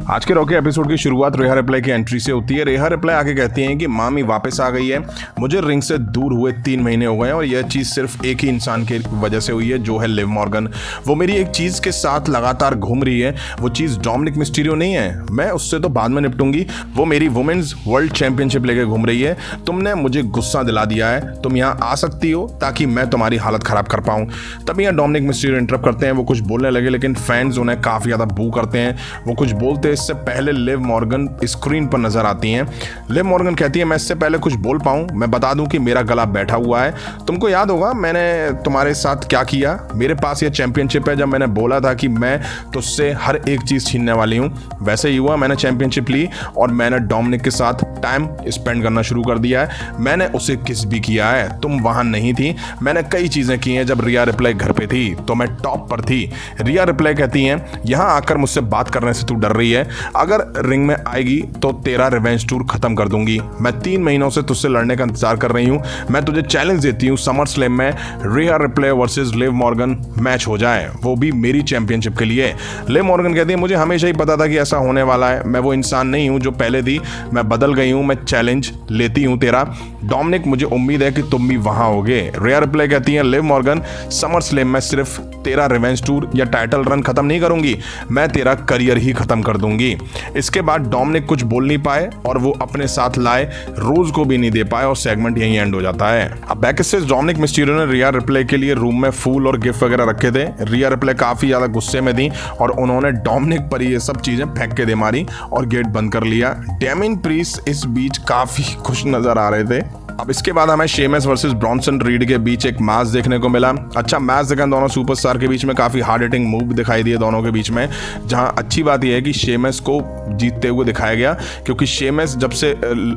आज के Rocky episode की शुरुआत रेहा रिप्लाई की एंट्री से होती है। रेहा रिप्लाई आगे कहती हैं कि मामी वापस आ गई है, मुझे रिंग से दूर हुए 3 महीने हो गए हैं और यह चीज़ सिर्फ एक ही इंसान की वजह से हुई है, जो है लिव मॉर्गन। वो मेरी एक चीज़ के साथ लगातार घूम रही है, वो चीज़ डोमिनिक मिस्टीरियो नहीं है, मैं उससे तो बाद में निपटूंगी। वो मेरी वुमेन्स वर्ल्ड चैंपियनशिप लेके घूम रही है। तुमने मुझे गुस्सा दिला दिया है, तुम यहाँ आ सकती हो ताकि मैं तुम्हारी हालत खराब कर पाऊँ। तभी यहाँ डोमिनिक मिस्टीरियो इंटरप्ट करते हैं। वो कुछ बोलने लगे लेकिन फैंस उन्हें काफ़ी ज़्यादा बू करते हैं। वो कुछ बोलते इससे पहले लिव मॉर्गन स्क्रीन पर नजर आती हैं। लिव मॉर्गन कहती है मैं इससे पहले कुछ बोल पाऊं, मैं बता दूं कि मेरा गला बैठा हुआ है। तुमको याद होगा मैंने तुम्हारे साथ क्या किया। मेरे पास ये चैंपियनशिप है। जब मैंने बोला था कि मैं तुझसे हर एक चीज़ छीनने वाली हूं, वैसे ही हुआ। मैंने चैंपियनशिप ली और मैंने डोमिनिक के साथ टाइम स्पेंड करना शुरू कर दिया है। मैंने उसे किस भी किया है, तुम वहां नहीं थी। मैंने कई चीज़ें की हैं। जब रिया रिप्लाई घर पे थी तो मैं टॉप पर थी। रिया रिप्लाई कहती हैं यहाँ आकर मुझसे बात करने से तू डर रही है, अगर रिंग में आएगी तो तेरा रिवेंज टूर खत्म कर दूंगी। मैं 3 महीनों से तुझसे लड़ने का इंतजार कर रही हूँ। मैं तुझे चैलेंज देती हूँ समर स्लैम में Rhea Ripley versus Liv Morgan match हो जाए, वो भी मेरी चैंपियनशिप के लिए। लिव मॉर्गन कहती है मुझे हमेशा ही पता था कि ऐसा होने वाला है। मैं वो इंसान नहीं हूँ जो पहले थी, मैं बदल गई हूँ। मैं चैलेंज लेती हूँ तेरा। डोमिनिक मुझे उम्मीद है कि तुम भी वहां होगे। रिया रिप्लाई कहती है लिव मॉर्गन समर स्लैम में सिर्फ तेरा रिवेंज टूर या टाइटल रन खत्म नहीं करूंगी, मैं तेरा करियर ही खत्म कर दूंगी। इसके बाद डोमिनिक कुछ बोल नहीं पाए और वो अपने साथ लाए रोज को भी नहीं दे पाए और सेगमेंट यहीं एंड हो जाता है। अब बैक स्टेज डोमिनिक मिस्टीरियो ने रिया रिप्लाई के लिए रूम में फूल और गिफ्ट वगैरह रखे थे। रिया रिप्लाई काफी ज्यादा गुस्से में थी और उन्होंने डोमिनिक पर ये सब चीजें फेंक के दे मारी और गेट बंद कर लिया। डेमिन प्रीस्ट इस बीच काफी खुश नजर आ रहे थे। अब इसके बाद हमें शेमस वर्सेस ब्रॉन्सन रीड के बीच एक मैच देखने को मिला। अच्छा मैच देखा दोनों सुपरस्टार के बीच में, काफ़ी हार्ड हिटिंग मूव दिखाई दिए दोनों के बीच में। जहां अच्छी बात यह है कि शेमस को जीतते हुए दिखाया गया, क्योंकि शेमस जब से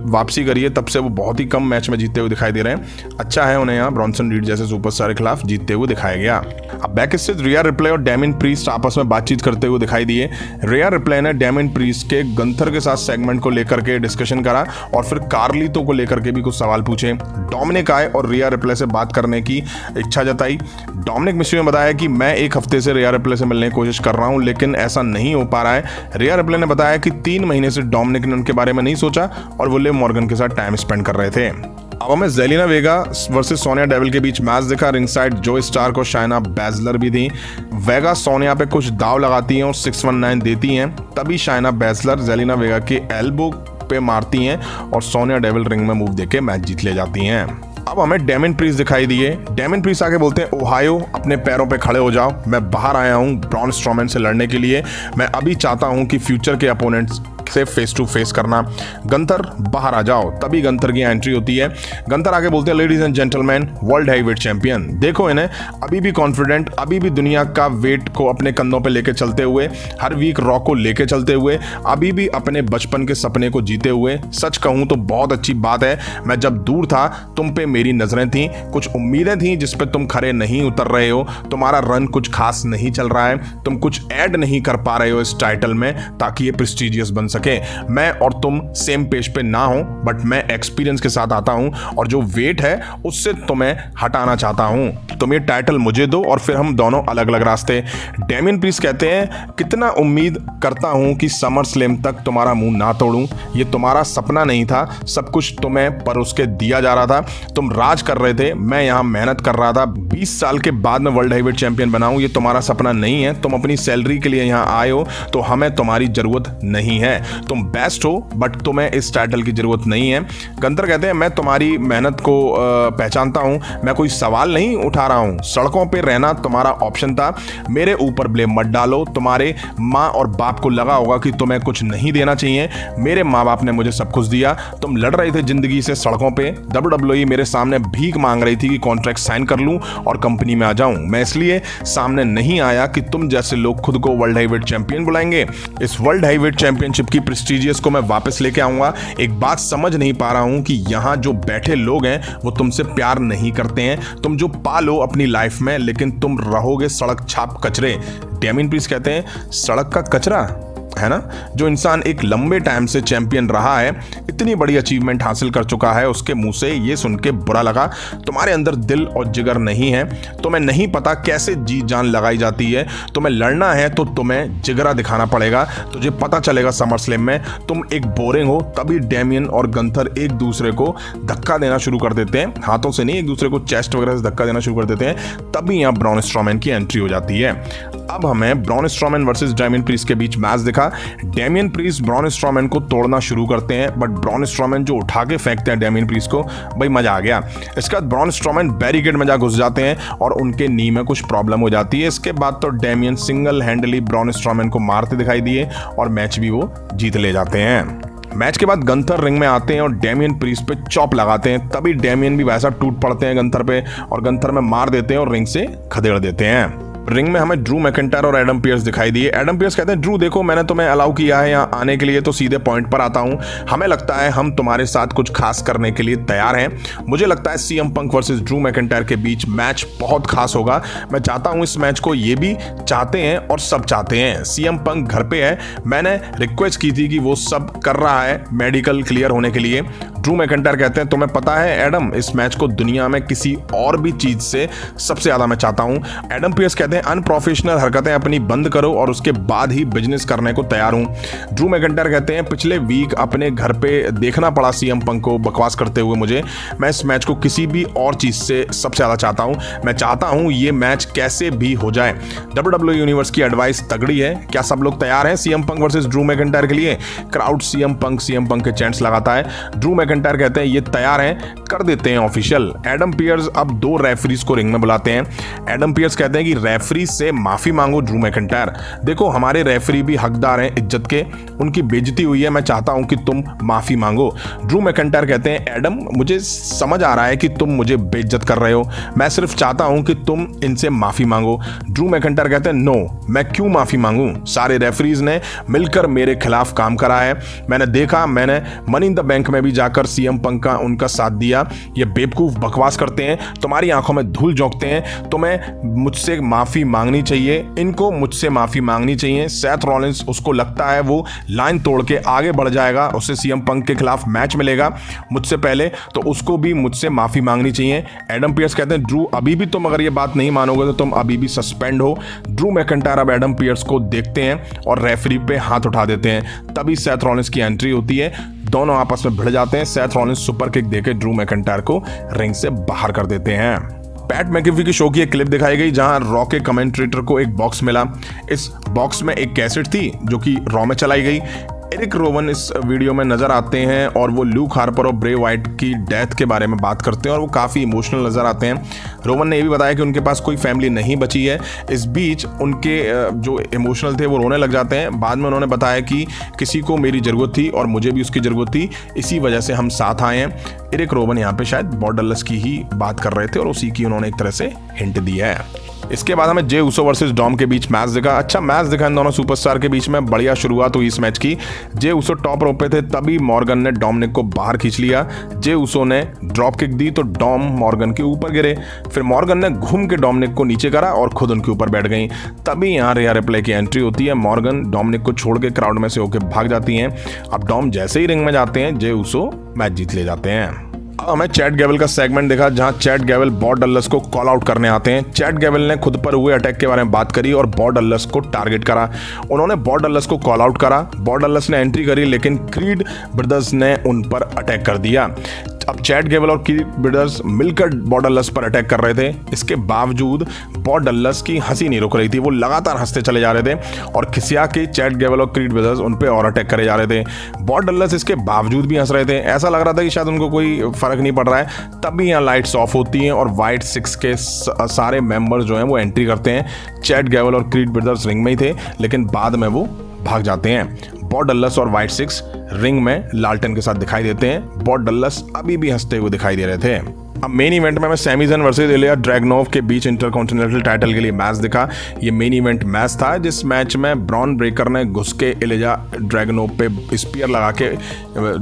वापसी करी है तब से वो बहुत ही कम मैच में जीतते हुए दिखाई दे रहे हैं। अच्छा है उन्हें यहाँ ब्रॉन्सन रीड जैसे सुपरस्टार के खिलाफ जीतते हुए दिखाया गया। अब बैक स्टेज रिया रिप्लाई और डेमिन प्रीस्ट आपस में बातचीत करते हुए दिखाई दिए। रिया रिप्लाई ने डेमिन प्रीस्ट के गंथर के साथ सेगमेंट को लेकर के डिस्कशन करा और फिर कार्लितो को लेकर के भी कुछ सवाल पूछे। डोमिनिक आए और रिया रिप्लाई से बात करने की इच्छा जताई। डोमिनिक मिस्टीरियो ने बताया कि मैं 1 हफ्ते से रिया रिप्लाई से मिलने की कोशिश कर रहा हूं लेकिन ऐसा नहीं हो पा रहा है। रिया रिप्लाई ने बताया कि 3 महीने से डोमिनिक ने उनके बारे में नहीं सोचा और वो लिव मॉर्गन के साथ टाइम स्पेंड कर रहे थे। अब हमें जेलिना वेगा वर्सेस सोनिया डेविल के बीच मैच दिखा। रिंगसाइड जो स्टार को शाइना बैजलर भी थी। वेगा सोनिया पे कुछ दाव लगाती हैं और 619 देती हैं, तभी शाइना बैजलर जेलिना वेगा के एल्बो पे मारती हैं और सोनिया डेविल रिंग में मूव देके मैच जीत ले जाती हैं। अब हमें डेमिन प्रीस्ट दिखाई दिए। डेमिन प्रीस्ट आके बोलते हैं ओहायो अपने पैरों पे खड़े हो जाओ, मैं बाहर आया हूँ ब्रॉन स्ट्रोमैन से लड़ने के लिए। मैं अभी चाहता हूँ कि फ्यूचर के अपोनेंट्स से फेस टू फेस करना। गंथर बाहर आ जाओ, तभी गंथर की एंट्री होती है। गंथर आके बोलते हैं ladies and gentleman world heavyweight champion, देखो इन्हें अभी भी कॉन्फिडेंट, अभी भी दुनिया का वेट को अपने कंधों पे लेके चलते हुए, हर वीक रॉ को लेके चलते हुए, अभी भी अपने बचपन के सपने को जीते हुए। सच कहूं तो बहुत अच्छी बात है, मैं जब दूर था तुम पे मेरी नजरें थी, कुछ उम्मीदें थी जिस पे तुम खरे नहीं उतर रहे हो। तुम्हारा रन कुछ खास नहीं चल रहा है, तुम कुछ ऐड नहीं कर पा रहे हो इस टाइटल में ताकि ये प्रेस्टिजियस बन सके। मैं और तुम सेम पेज पे ना हो, बट मैं एक्सपीरियंस के साथ आता हूं और जो वेट है उससे तुम्हें हटाना चाहता हूं। तुम ये टाइटल मुझे दो और फिर हम दोनों अलग अलग रास्ते। डेमिन प्रीस्ट कहते हैं कितना उम्मीद करता हूं कि समर स्लैम तक तुम्हारा मुंह ना तोड़ूं। ये तुम्हारा सपना नहीं था, सब कुछ तुम्हें परोस के दिया जा रहा था। तुम राज कर रहे थे, मैं यहां मेहनत कर रहा था। 20 साल के बाद मैं वर्ल्ड हैवीवेट चैंपियन बनाऊं, ये तुम्हारा सपना नहीं है। तुम अपनी सैलरी के लिए यहां आए हो तो हमें तुम्हारी जरूरत नहीं है। तुम बेस्ट हो बट तुम्हें इस टाइटल की जरूरत नहीं है। गंथर कहते हैं मैं तुम्हारी मेहनत को पहचानता हूं, मैं कोई सवाल नहीं उठा रहा हूं। सड़कों पे रहना तुम्हारा ऑप्शन था, मेरे ऊपर ब्लेम मत डालो। तुम्हारे माँ और बाप को लगा होगा कि तुम्हें कुछ नहीं देना चाहिए, मेरे माँ बाप ने मुझे सब कुछ दिया। तुम लड़ रहे थे जिंदगी से सड़कों पे, WWE मेरे सामने भीख मांग रही थी कि कॉन्ट्रैक्ट साइन कर लूं और कंपनी में आ जाऊं। मैं इसलिए सामने नहीं आया कि तुम जैसे लोग खुद को वर्ल्ड हैवीवेट चैंपियन बुलाएंगे। इस वर्ल्ड हैवीवेट चैंपियनशिप की प्रेस्टीजियस को मैं वापस लेके आऊंगा। एक बात समझ नहीं पा रहा हूं कि यहां जो बैठे लोग हैं वो तुमसे प्यार नहीं करते हैं। तुम जो पालो अपनी लाइफ में, लेकिन तुम रहोगे सड़क छाप कचरे। डेमिन प्रीस्ट कहते हैं सड़क का कचरा, है ना। जो इंसान एक लंबे टाइम से चैंपियन रहा है, इतनी बड़ी अचीवमेंट हासिल कर चुका है, उसके मुंह से ये सुन के बुरा लगा। तुम्हारे अंदर दिल और जिगर नहीं है, तुम्हें नहीं पता कैसे जी जान लगाई जाती है। तुम्हें लड़ना है तो तुम्हें जिगरा दिखाना पड़ेगा, तुझे पता चलेगा समर स्लैम में तुम एक बोरिंग हो। तभी डेमियन और गंथर एक दूसरे को धक्का देना शुरू कर देते हैं, हाथों से नहीं, एक दूसरे को चेस्ट वगैरह से धक्का देना शुरू कर देते हैं। तभी यहाँ ब्रॉन स्ट्रॉमैन की एंट्री हो जाती है। अब हमें Braun Strowman versus Damian Priest के बीच मैच दिखा। डेमियन प्रीस्ट ब्रॉन स्ट्रॉमैन को तोड़ना शुरू करते हैं, बट ब्रॉन स्ट्रॉमैन जो उठा के फेंकते हैं डेमियन प्रीस्ट को, भाई मजा आ गया। इसके बाद ब्रॉन स्ट्रॉमैन बैरिकेड में जा घुस जाते हैं और उनके नी में कुछ प्रॉब्लम हो जाती है। इसके बाद तो Damian single handedly Braun Strowman को मारते दिखाई दिए और मैच भी वो जीत ले जाते हैं। मैच के बाद गंथर रिंग में आते हैं और डेमियन प्रीस्ट पे चॉप लगाते हैं। तभी डेमियन भी वैसा टूट पड़ते हैं गंथर पे और गंथर में मार देते हैं और रिंग से खदेड़ देते हैं। रिंग में हमें ड्रू मैकिंटायर और एडम पियर्स दिखाई दिए। एडम पियर्स कहते हैं, ड्रू देखो मैंने तुम्हें अलाउ किया है यहाँ आने के लिए, तो सीधे पॉइंट पर आता हूँ। हमें लगता है हम तुम्हारे साथ कुछ खास करने के लिए तैयार हैं। मुझे लगता है CM Punk versus Drew McIntyre के बीच मैच बहुत खास होगा। मैं चाहता हूँ इस मैच को, ये भी चाहते हैं और सब चाहते हैं। सीएम पंक घर पे है, मैंने रिक्वेस्ट की थी कि वो सब कर रहा है मेडिकल क्लियर होने के लिए। ड्रू मैकिंटायर कहते हैं, तुम्हें पता है एडम, इस मैच को दुनिया में किसी और भी चीज से सबसे ज्यादा मैं चाहता हूं। एडम पियर्स कहते हैं, अनप्रोफेशनल हरकतें अपनी बंद करो और उसके बाद ही बिजनेस करने को तैयार हूं। ड्रू मैकिंटायर कहते हैं, पिछले वीक अपने घर पे देखना पड़ा सीएम पंक को बकवास करते हुए मुझे। मैं इस मैच को किसी भी और चीज से सबसे ज्यादा चाहता हूं। मैं चाहता हूं ये मैच कैसे भी हो जाए। WWE यूनिवर्स की एडवाइस तगड़ी है, क्या सब लोग तैयार हैं CM Punk versus Drew McIntyre के लिए? क्राउड सीएम पंक के चैंट्स लगाता है। ड्रू मैकिंटायर कहते हैं, ये तैयार हैं, कर देते हैं ऑफिशियल। एडम पियर्स अब 2 रेफरीज को रिंग में बुलाते हैं। एडम पियर्स कहते हैं कि रेफरी से माफी मांगो ड्रू मैकिंटायर, देखो हमारे रेफरी भी हकदार हैं इज्जत के, उनकी बेइज्जती हुई है, मैं चाहता हूं कि तुम माफी मांगो। ड्रू मैकिंटायर कहते हैं, एडम मुझे समझ आ रहा है कि तुम मुझे बेइज्जत कर रहे हो, मैं सिर्फ चाहता हूं कि तुम इनसे माफी मांगो। ड्रू मैकिंटायर कहते हैं, नो, मैं क्यों माफी मांगू? सारे रेफरीज ने मिलकर मेरे खिलाफ काम करा है, मैंने देखा, मैंने मनी इन द बैंक में भी जाकर सीएम पंक का उनका साथ दिया। ये बेवकूफ बकवास करते हैं, तुम्हारी आंखों में धूल झोंकते हैं, तुम्हें मुझसे माफी मांगनी चाहिए, इनको मुझसे माफी मांगनी चाहिए। सेथ रॉलिंस, उसको लगता है वो लाइन तोड़ के आगे बढ़ जाएगा, उसे सीएम पंक के खिलाफ मैच मिलेगा मुझसे पहले, तो उसको भी मुझसे माफी मांगनी चाहिए। एडम पियर्स कहते हैं, ड्रू अभी भी तुम अगर ये बात नहीं मानोगे तो तुम अभी भी सस्पेंड हो। ड्रू मैकिंटायर अब एडम पियर्स को देखते हैं और रेफरी पे हाथ उठा देते हैं। तभी सेथ रॉलिंस की एंट्री होती है, दोनों आपस में भिड़ जाते हैं। सेथ रॉलिंस सुपर किक देके ड्रू मैकिंटायर को रिंग से बाहर कर देते हैं। पैट मैकेफी की शो की एक क्लिप दिखाई गई जहां रॉ के कमेंट्रेटर को एक बॉक्स मिला। इस बॉक्स में एक कैसेट थी जो कि रॉ में चलाई गई। एरिक रोवन इस वीडियो में नजर आते हैं और वो ल्यूक हार्पर और ब्रे वाइट की डेथ के बारे में बात करते हैं और वो काफ़ी इमोशनल नजर आते हैं। रोवन ने ये भी बताया कि उनके पास कोई फैमिली नहीं बची है। इस बीच उनके जो इमोशनल थे वो रोने लग जाते हैं। बाद में उन्होंने बताया कि किसी को मेरी ज़रूरत थी और मुझे भी उसकी ज़रूरत थी, इसी वजह से हम साथ आए हैं। एरिक रोवन यहाँ पे शायद बॉब डल्लस की ही बात कर रहे थे और उसी की उन्होंने एक तरह से हिंट दी है। इसके बाद हमें जे उसो वर्सेस डॉम के बीच मैच दिखा। अच्छा मैच दिखा इन दोनों सुपरस्टार के बीच में, बढ़िया शुरुआत हुई इस मैच की। जे उसो टॉप रोप पे थे, तभी मॉर्गन ने डोमिनिक को बाहर खींच लिया। जे उसो ने ड्रॉप किक दी तो डॉम मॉर्गन के ऊपर गिरे, फिर मॉर्गन ने घूम के डोमिनिक को नीचे करा और खुद उनके ऊपर बैठ गई। तभी यहाँ रेया रिप्ले की एंट्री होती है। मॉर्गन डोमिनिक को छोड़ के क्राउड में से होकर भाग जाती हैं। अब डॉम जैसे ही रिंग में जाते हैं, जे उसो मैच जीत ले जाते हैं। हमें चैट गैबल का सेगमेंट देखा जहां चैट गैबल बॉब डल्लस को कॉल आउट करने आते हैं। चैट गैबल ने खुद पर हुए अटैक के बारे में बात करी और बॉब डल्लस को टारगेट करा। उन्होंने बॉब डल्लस को कॉल आउट करा, बॉब डल्लस ने एंट्री करी, लेकिन क्रीड ब्रदर्स ने उन पर अटैक कर दिया। अब चैट गैबल और क्रीड ब्रदर्स मिलकर बॉब डल्लस पर अटैक कर रहे थे। इसके बावजूद बॉब डल्लस की हंसी नहीं रुक रही थी, वो लगातार हंसते चले जा रहे थे और खिसिया के चैट गैबल और क्रीड ब्रदर्स उन पे और अटैक करे जा रहे थे। बॉब डल्लस इसके बावजूद भी हंस रहे थे, ऐसा लग रहा था कि शायद उनको कोई फर्क नहीं पड़ रहा है। तभी यहाँ लाइट्स ऑफ होती हैं और वाइट 6 के सारे मेंबर्स जो हैं वो एंट्री करते हैं। चैट गैबल और क्रीड ब्रदर्स रिंग में ही थे, लेकिन बाद में वो भाग जाते हैं। बॉब डल्लस और वाइट 6 रिंग में लालटेन के साथ दिखाई देते हैं। बॉब डल्लस अभी भी हंसते हुए दिखाई दे रहे थे। अब मेन इवेंट में सैमीजन वर्सेस इलिया ड्रैगनोव के बीच इंटरकॉन्टिनेंटल टाइटल के लिए मैच दिखा। ये मेन इवेंट मैच था जिस मैच में ब्रॉन ब्रेकर ने घुस के इलिया ड्रैगनोव पे स्पीयर लगा के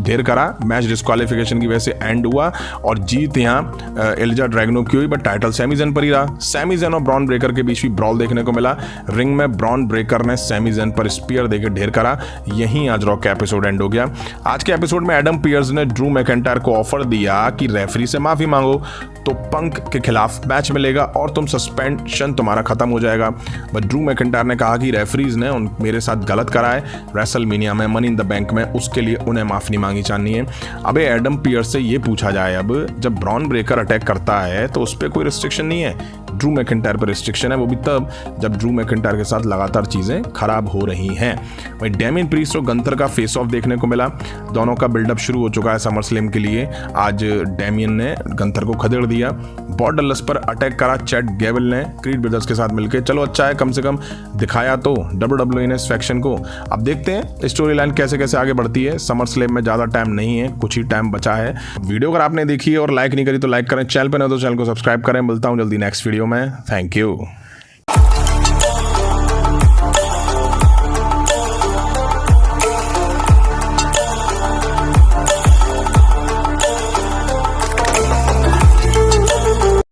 ढेर करा। मैच डिस्क्वालिफिकेशन की वजह से एंड हुआ और जीत यहाँ इलिया ड्रैगनोव की हुई, बट टाइटल सैमीजन पर ही रहा। सैमीजन और ब्रॉन ब्रेकर के बीच भी ब्रॉल देखने को मिला। रिंग में ब्रॉन ब्रेकर ने सैमीजन पर स्पीयर देकर ढेर करा। यहीं आज रॉ का एपिसोड एंड हो गया। आज के एपिसोड में एडम पियर्स ने ड्रू मैकिंटायर को ऑफर दिया कि रेफरी से माफी मांगो तो पंक के खिलाफ मैच मिलेगा और तुम सस्पेंशन तुम्हारा खत्म हो जाएगा। बट ड्रू मैकिंटायर ने कहा कि रेफरीज ने मेरे साथ गलत करा है रेसलमेनिया में, मनी इन द बैंक में, उसके लिए उन्हें माफी नहीं मांगी चाहिए है। अबे एडम पियर्स से ये पूछा जाए, अब जब ब्रॉन ब्रेकर अटैक करता है तो उस पर कोई रिस्ट्रिक्शन नहीं है, ड्रू मैकिंटायर पर रिस्ट्रिक्शन है, वो भी तब जब ड्रू मैकिंटायर के साथ लगातार चीजें खराब हो रही हैं। वहीं डेमियन प्रीस्ट और गंथर का फेस ऑफ देखने को मिला। दोनों का बिल्डअप शुरू हो चुका है समर स्लैम के लिए। आज डेमियन ने गंथर को खदेड़ दिया। बॉब डल्लस पर अटैक करा चैट गैबल ने क्रीड ब्रदर्स के साथ मिलकर। चलो अच्छा है, कम से कम दिखाया तो WWE ने इस फैक्शन को। अब देखते हैं स्टोरी लाइन कैसे कैसे आगे बढ़ती है। समर स्लैम में ज़्यादा टाइम नहीं है, कुछ ही टाइम बचा है। वीडियो अगर आपने देखी और लाइक नहीं करी तो लाइक करें, चैनल पर नहीं तो चैनल को सब्सक्राइब करें। मिलता हूँ जल्दी नेक्स्ट वीडियो में। Thank you.